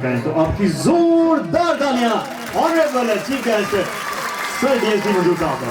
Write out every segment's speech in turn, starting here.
تو آپ کی زوردار تالیاں آنریبل چیف گیسٹ سر ڈی ایس ڈی مجھول صاحب کا.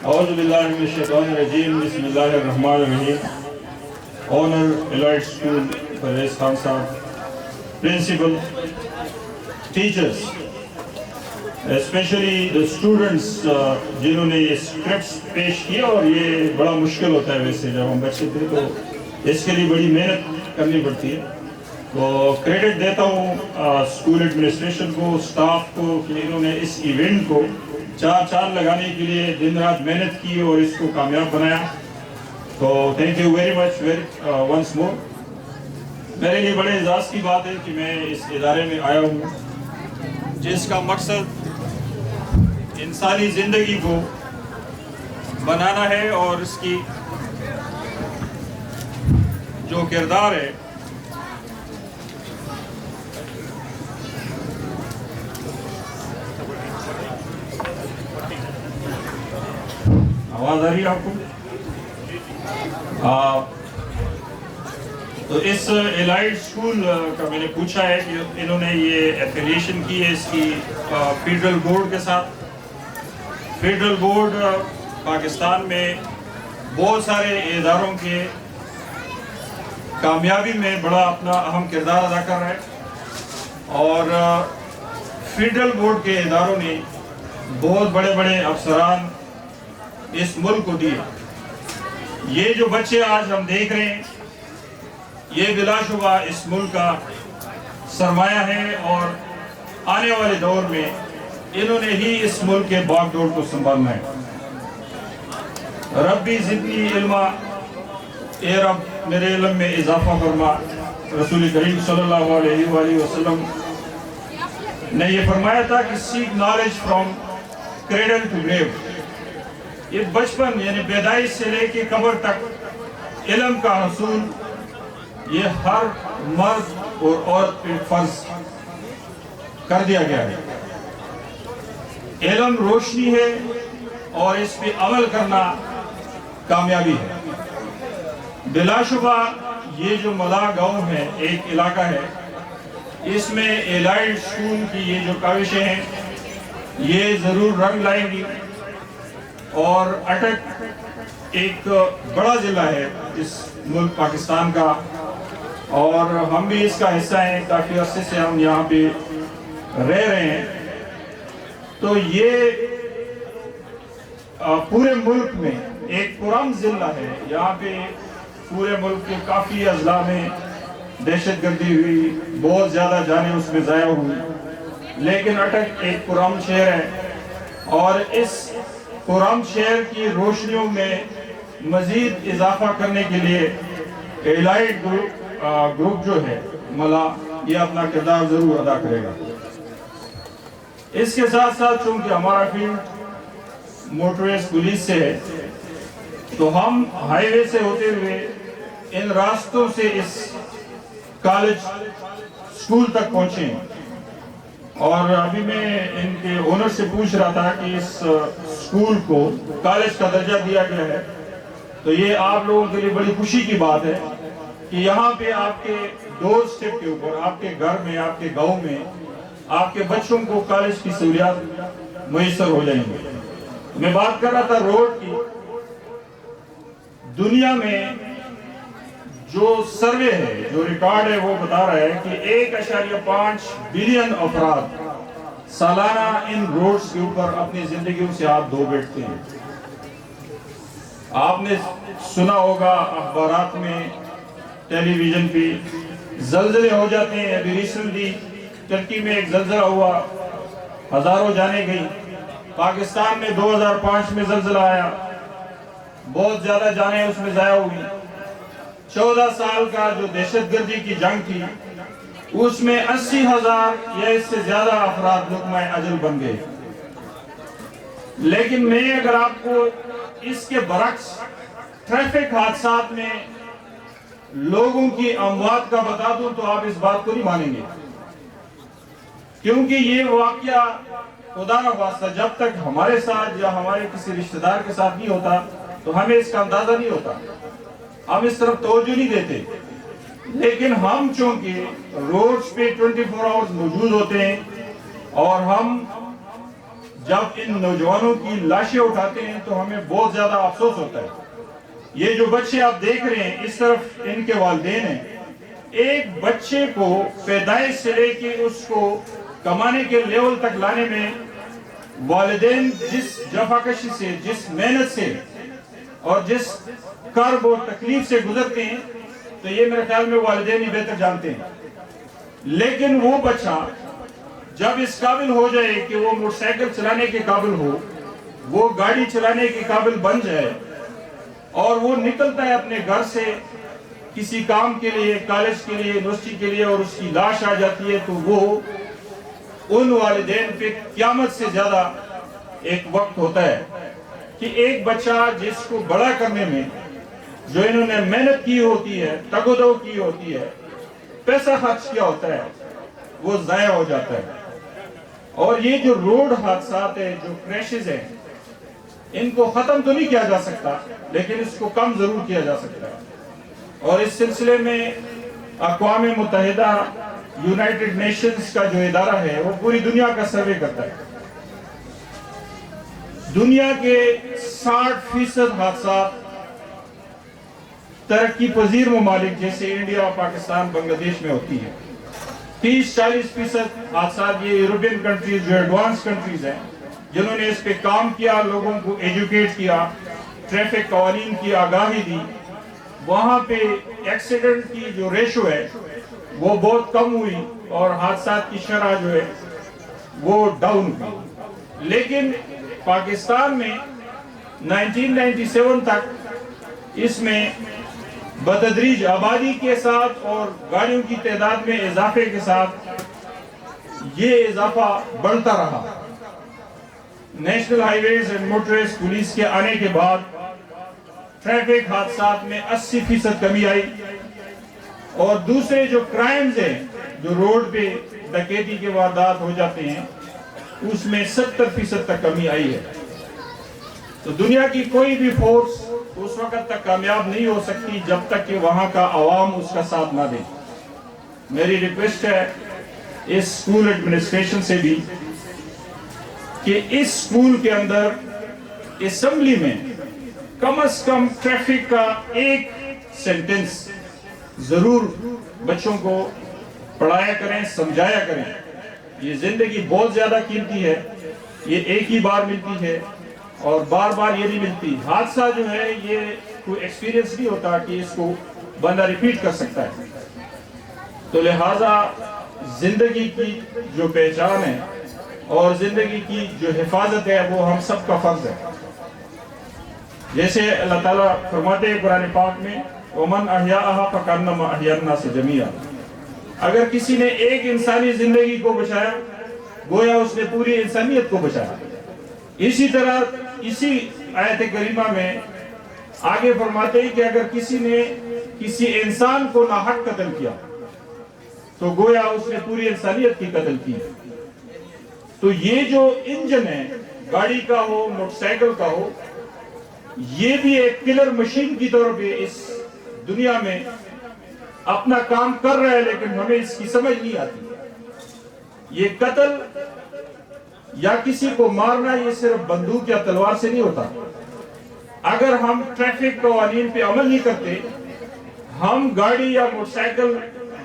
اعوذ باللہ من الشیطان الرجیم بسم اللہ الرحمن الرحیم. آنر الائٹ school Parvez Khan Sahab, principal, teachers, especially the students جنہوں نے یہ اسکرپٹس پیش کیا, اور یہ بڑا مشکل ہوتا ہے ویسے جب ہم بچے تھے تو اس کے لیے بڑی محنت کرنی پڑتی ہے. تو کریڈٹ دیتا ہوں اسکول ایڈمنسٹریشن کو, اسٹاف کو, کہ انہوں نے اس ایونٹ کو چار چاند لگانے کے لیے دن رات محنت کی اور اس کو کامیاب بنایا. تو thank you very much once more. میرے لیے بڑے اعزاز کی بات ہے کہ میں اس ادارے میں آیا ہوں جس کا مقصد انسانی زندگی کو بنانا ہے, اور اس کی جو کردار ہے آواز آ رہی ہے آپ کو؟ تو اس الائٹ اسکول کا میں نے پوچھا ہے کہ انہوں نے یہ ایفیلیشن کی ہے اس کی فیڈرل بورڈ کے ساتھ. فیڈرل بورڈ پاکستان میں بہت سارے اداروں کے کامیابی میں بڑا اپنا اہم کردار ادا کر رہا ہے, اور فیڈرل بورڈ کے اداروں نے بہت بڑے بڑے افسران اس ملک کو دیے. یہ جو بچے آج ہم دیکھ رہے ہیں یہ بلا شبہ اس ملک کا سرمایہ ہے, اور آنے والے دور میں انہوں نے ہی اس ملک کے باغ ڈور کو سنبھالنا ہے. ربی زدنی علما, اے رب میرے علم میں اضافہ فرما. رسول کریم صلی اللہ علیہ وآلہ وسلم نے یہ فرمایا تھا کہ seek knowledge from cradle to grave. یہ بچپن یعنی پیدائش سے لے کے قبر تک علم کا حصول یہ ہر مرد اور عورت پہ فرض کر دیا گیا ہے. علم روشنی ہے اور اس پہ عمل کرنا کامیابی ہے. بلا شبہ یہ جو ملا گاؤں ہے, ایک علاقہ ہے, اس میں الائٹ اسکول کی یہ جو کاوشیں ہیں یہ ضرور رنگ لائیں گی, اور اٹک ایک بڑا ضلع ہے اس ملک پاکستان کا, اور ہم بھی اس کا حصہ ہیں. کافی عرصے سے ہم یہاں پہ رہ رہے ہیں. تو یہ پورے ملک میں ایک پرام ضلع ہے. یہاں پہ پورے ملک کے کافی اضلاع میں دہشت گردی ہوئی, بہت زیادہ جانیں اس میں ضائع ہوئی, لیکن اٹک ایک پرام شہر ہے, اور اس پرام شہر کی روشنیوں میں مزید اضافہ کرنے کے لیے الائٹ گروپ جو ہے ملا, یہ اپنا کردار ضرور ادا کرے گا. اس کے ساتھ ساتھ چونکہ ہمارا فیلڈ موٹرویز پولیس سے ہے, تو ہم ہائی وے سے ہوتے ہوئے ان راستوں سے اس کالج اسکول تک پہنچے ہیں. اور ابھی میں ان کے اونر سے پوچھ رہا تھا کہ اس اسکول کو کالج کا درجہ دیا گیا ہے, تو یہ آپ لوگوں کے لیے بڑی خوشی کی بات ہے کہ یہاں پہ آپ کے ڈور سٹیپ کے اوپر, آپ کے گھر میں, آپ کے گاؤں میں آپ کے بچوں کو کالج کی سہولیات میسر ہو جائیں گے. میں بات کر رہا تھا روڈ کی. دنیا میں جو سروے ہے, جو ریکارڈ ہے, وہ بتا رہا ہے کہ 1.5 بلین افراد سالانہ ان روڈز کے اوپر اپنی زندگیوں سے ہاتھ دھو بیٹھتے ہیں. آپ نے سنا ہوگا اخبارات میں, ٹیلی ویژن پہ, زلزلے ہو جاتے ہیں. ابھی ریسنٹلی ترکی میں ایک زلزلہ ہوا, ہزاروں جانیں گئی. پاکستان میں 2005 میں زلزلہ آیا, بہت زیادہ جانیں اس میں ضائع ہوئی. 14 سال کا جو دہشت گردی کی جنگ تھی اس میں 80,000 یا اس سے زیادہ افراد لقمہ اجل بن گئے. لیکن میں اگر آپ کو اس کے برعکس ٹریفک حادثات میں لوگوں کی اموات کا بتا دوں تو آپ اس بات کو نہیں مانیں گے, کیونکہ یہ واقعہ خدا نہ خواستہ جب تک ہمارے ساتھ یا ہمارے کسی رشتہ دار کے ساتھ نہیں ہوتا تو ہمیں اس کا اندازہ نہیں ہوتا. ہم اس طرف توجہ نہیں دیتے. لیکن ہم چونکہ روڈز پہ 24 آورز موجود ہوتے ہیں اور ہم جب ان نوجوانوں کی لاشیں اٹھاتے ہیں تو ہمیں بہت زیادہ افسوس ہوتا ہے. یہ جو بچے آپ دیکھ رہے ہیں اس طرف ان کے والدین ہیں. ایک بچے کو پیدائش سے لے کے اس کو کمانے کے لیول تک لانے میں والدین جس جفاکشی سے، جس محنت سے اور جس کرب اور تکلیف سے گزرتے ہیں تو یہ میرے خیال میں والدین ہی بہتر جانتے ہیں. لیکن وہ بچہ جب اس قابل ہو جائے کہ وہ موٹر سائیکل چلانے کے قابل ہو، وہ گاڑی چلانے کے قابل بن جائے اور وہ نکلتا ہے اپنے گھر سے کسی کام کے لیے، کالج کے لیے، یونیورسٹی کے لیے، اور اس کی لاش آ جاتی ہے تو وہ ان والدین پہ قیامت سے زیادہ ایک وقت ہوتا ہے کہ ایک بچہ جس کو بڑا کرنے میں جو انہوں نے محنت کی ہوتی ہے، تگ و دو کی ہوتی ہے، پیسہ خرچ کیا ہوتا ہے، وہ ضائع ہو جاتا ہے. اور یہ جو روڈ حادثات ہیں، جو کریشز ہیں، ان کو ختم تو نہیں کیا جا سکتا لیکن اس کو کم ضرور کیا جا سکتا ہے. اور اس سلسلے میں اقوام متحدہ یونائٹڈ نیشنز کا جو ادارہ ہے وہ پوری دنیا کا سروے کرتا ہے. دنیا کے 60% حادثات ترقی پذیر ممالک جیسے انڈیا، پاکستان، بنگلہ دیش میں ہوتی ہے. 30-40% حادثات یہ یورپین کنٹریز جو ایڈوانس کنٹریز ہیں جنہوں نے اس پہ کام کیا، لوگوں کو ایجوکیٹ کیا، ٹریفک قوانین کی آگاہی دی، وہاں پہ ایکسیڈنٹ کی جو ریشو ہے وہ بہت کم ہوئی اور حادثات کی شرح جو ہے وہ ڈاؤن ہوئی. لیکن پاکستان میں 1997 تک اس میں بتدریج آبادی کے ساتھ اور گاڑیوں کی تعداد میں اضافے کے ساتھ یہ اضافہ بڑھتا رہا. نیشنل ہائی ویز اینڈ موٹرز پولیس کے آنے کے بعد ٹریفک حادثات میں 80% کمی آئی اور دوسرے جو کرائمز ہیں جو روڈ پہ ڈکیتی کے واردات ہو جاتے ہیں اس میں 70% تک کمی آئی ہے. تو دنیا کی کوئی بھی فورس اس وقت تک کامیاب نہیں ہو سکتی جب تک کہ وہاں کا عوام اس کا ساتھ نہ دے. میری ریکویسٹ ہے اس اسکول ایڈمنسٹریشن سے بھی کہ اس اسکول کے اندر اسمبلی میں کم از کم ٹریفک کا ایک سینٹنس ضرور بچوں کو پڑھایا کریں، سمجھایا کریں. یہ زندگی بہت زیادہ قیمتی ہے، یہ ایک ہی بار ملتی ہے اور بار بار یہ نہیں ملتی. حادثہ جو ہے یہ کوئی ایکسپیرینس نہیں ہوتا کہ اس کو بندہ ریپیٹ کر سکتا ہے. تو لہٰذا زندگی کی جو پہچان ہے اور زندگی کی جو حفاظت ہے وہ ہم سب کا فرض ہے. جیسے اللہ تعالیٰ فرماتے ہیں قرآن پاک میں وَمَنْ أَحْيَاءَهَا فَكَأَنَّمَا أَحْيَا النَّاسَ جَمِيعًا. اگر کسی نے ایک انسانی زندگی کو بچایا گویا اس نے پوری انسانیت کو بچایا. اسی طرح اسی آیت کریمہ میں آگے فرماتے ہیں کہ اگر کسی نے کسی انسان کو ناحق قتل کیا تو گویا اس نے پوری انسانیت کی قتل کی. تو یہ جو انجن ہے گاڑی کا ہو، موٹر سائیکل کا ہو، یہ بھی ایک کلر مشین کی طور پہ اس دنیا میں اپنا کام کر رہا ہے لیکن ہمیں اس کی سمجھ نہیں آتی. یہ قتل یا کسی کو مارنا یہ صرف بندوق یا تلوار سے نہیں ہوتا. اگر ہم ٹریفک قوانین پہ عمل نہیں کرتے، ہم گاڑی یا موٹر سائیکل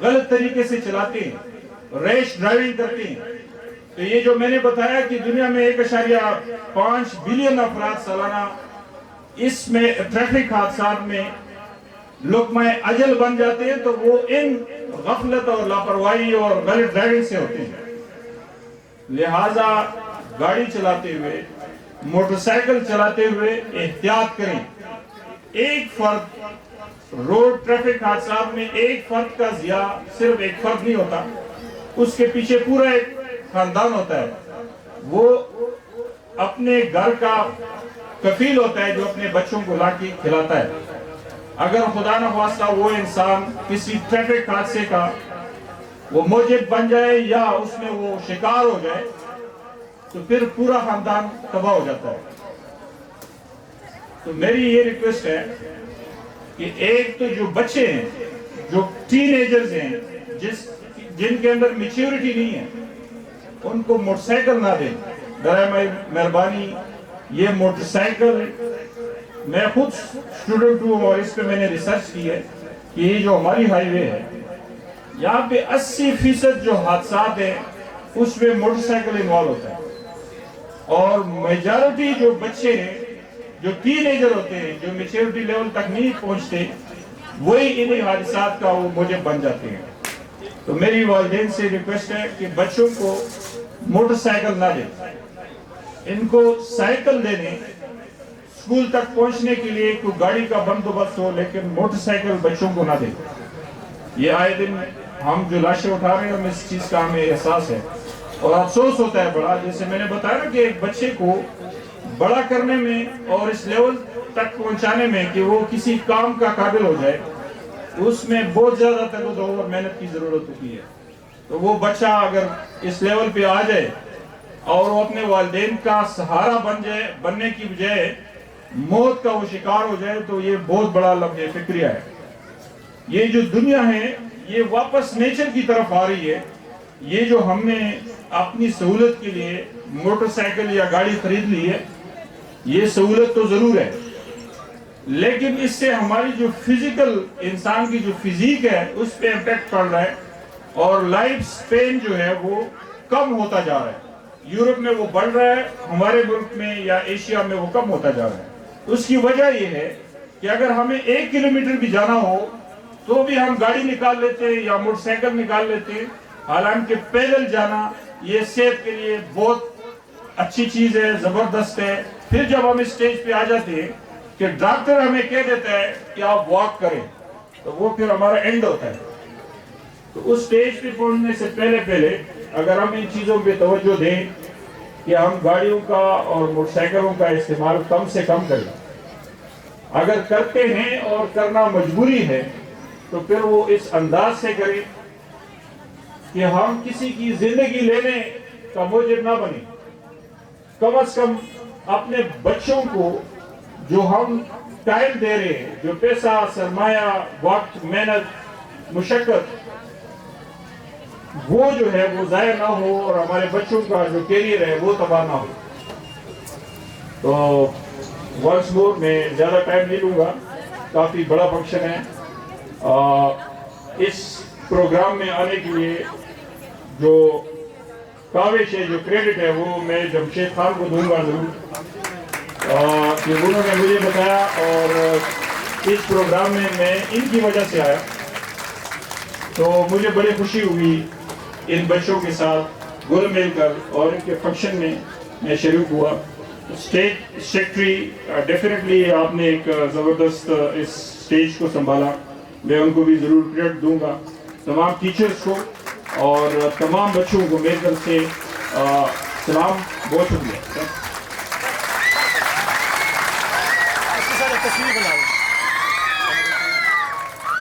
غلط طریقے سے چلاتے ہیں، ریش ڈرائیونگ کرتے ہیں، تو یہ جو میں نے بتایا کہ دنیا میں 1.5 بلین افراد سالانہ اس میں ٹریفک حادثات میں لقمہ اجل بن جاتے ہیں تو وہ ان غفلت اور لاپرواہی اور غلط ڈرائیونگ سے ہوتے ہیں. لہٰذا گاڑی چلاتے ہوئے، موٹر سائیکل چلاتے ہوئے احتیاط کریں. ایک فرد روڈ ٹریفک حادثات میں ایک فرد کا ضیاع صرف ایک فرد نہیں ہوتا، اس کے پیچھے پورا ایک خاندان ہوتا ہے. وہ اپنے گھر کا کفیل ہوتا ہے جو اپنے بچوں کو لا کے کھلاتا ہے. اگر خدا نخواستہ وہ انسان کسی ٹریفک حادثے کا وہ موجب بن جائے یا اس میں وہ شکار ہو جائے تو پھر پورا خاندان تباہ ہو جاتا ہے. تو میری یہ ریکویسٹ ہے کہ ایک تو جو بچے ہیں جو ٹین ایجرز ہیں جن کے اندر میچیورٹی نہیں ہے ان کو موٹر سائیکل نہ دیں. برائے مہربانی یہ موٹر سائیکل میں خود اسٹوڈنٹ ہوں اور اس پہ میں نے ریسرچ کی ہے کہ یہ جو ہماری ہائی وے ہے یہاں پہ 80% جو حادثات ہیں اس میں موٹر سائیکل انوالو ہوتا ہے اور میجارٹی جو بچے ہیں جو ٹین ایجر ہوتے ہیں جو میچیورٹی لیول تک نہیں پہنچتے وہی انہی حادثات کا وہ موجب بن جاتے ہیں. تو میری والدین سے ریکویسٹ ہے کہ بچوں کو موٹر سائیکل نہ دیں, ان کو سائیکل دینے اسکول تک پہنچنے کے لیے کوئی گاڑی کا بندوبست ہو لیکن موٹر سائیکل بچوں کو نہ دیں. یہ آئے دن ہم جو لاشیں اٹھا رہے ہیں ہمیں اس چیز کا ہمیں احساس ہے اور افسوس ہوتا ہے بڑا. جیسے میں نے بتایا نا کہ ایک بچے کو بڑا کرنے میں اور اس لیول تک پہنچانے میں کہ وہ کسی کام کا قابل ہو جائے اس میں بہت زیادہ تگود اور محنت کی ضرورت ہوتی ہے. تو وہ بچہ اگر اس لیول پہ آ جائے اور وہ اپنے والدین کا سہارا بننے کی بجائے موت کا وہ شکار ہو جائے تو یہ بہت بڑا لمحہ فکریہ ہے. یہ جو دنیا ہے یہ واپس نیچر کی طرف آ رہی ہے. یہ جو ہم نے اپنی سہولت کے لیے موٹر سائیکل یا گاڑی خرید لی ہے یہ سہولت تو ضرور ہے لیکن اس سے ہماری جو فزیکل انسان کی جو فزیک ہے اس پہ امپیکٹ پڑ رہا ہے اور لائف سپین جو ہے وہ کم ہوتا جا رہا ہے. یورپ میں وہ بڑھ رہا ہے, ہمارے ملک میں یا ایشیا میں وہ کم ہوتا جا رہا ہے. اس کی وجہ یہ ہے کہ اگر ہمیں 1 کلومیٹر بھی جانا ہو تو بھی ہم گاڑی نکال لیتے ہیں یا موٹر سائیکل نکال لیتے ہیں, حالانکہ پیدل جانا یہ صحت کے لیے بہت اچھی چیز ہے, زبردست ہے. پھر جب ہم اس سٹیج پہ آ جاتے ہیں کہ ڈاکٹر ہمیں کہہ دیتا ہے کہ آپ واک کریں تو وہ پھر ہمارا اینڈ ہوتا ہے. تو اس سٹیج پہ پہنچنے سے پہلے اگر ہم ان چیزوں پہ توجہ دیں کہ ہم گاڑیوں کا اور موٹر سائیکلوں کا استعمال کم سے کم کریں, اگر کرتے ہیں اور کرنا مجبوری ہے تو پھر وہ اس انداز سے کریں کہ ہم کسی کی زندگی لینے کا موجب نہ بنے. کم از کم اپنے بچوں کو جو ہم ٹائم دے رہے ہیں, جو پیسہ, سرمایہ, وقت, محنت, مشقت وہ جو ہے وہ ضائع نہ ہو اور ہمارے بچوں کا جو کیریئر ہے وہ تباہ نہ ہو. تو ونس مور میں زیادہ ٹائم نہیں لوں گا, کافی بڑا فنکشن ہے. اس پروگرام میں آنے کے لیے جو کاوش ہے, جو کریڈٹ ہے وہ میں جمشید خان کو دوں گا ضرور, کہ انہوں نے مجھے بتایا اور اس پروگرام میں ان کی وجہ سے آیا تو مجھے بڑی خوشی ہوئی ان بچوں کے ساتھ گل مل کر اور ان کے فنکشن میں شریک ہوا. اسٹیٹ سیکرٹری ڈیفینیٹلی آپ نے ایک زبردست اس اسٹیج کو سنبھالا, میں ان کو بھی ضرور کریڈٹ دوں گا. تمام ٹیچرز کو اور تمام بچوں کو میری طرف سے سلام, بہت شکریہ.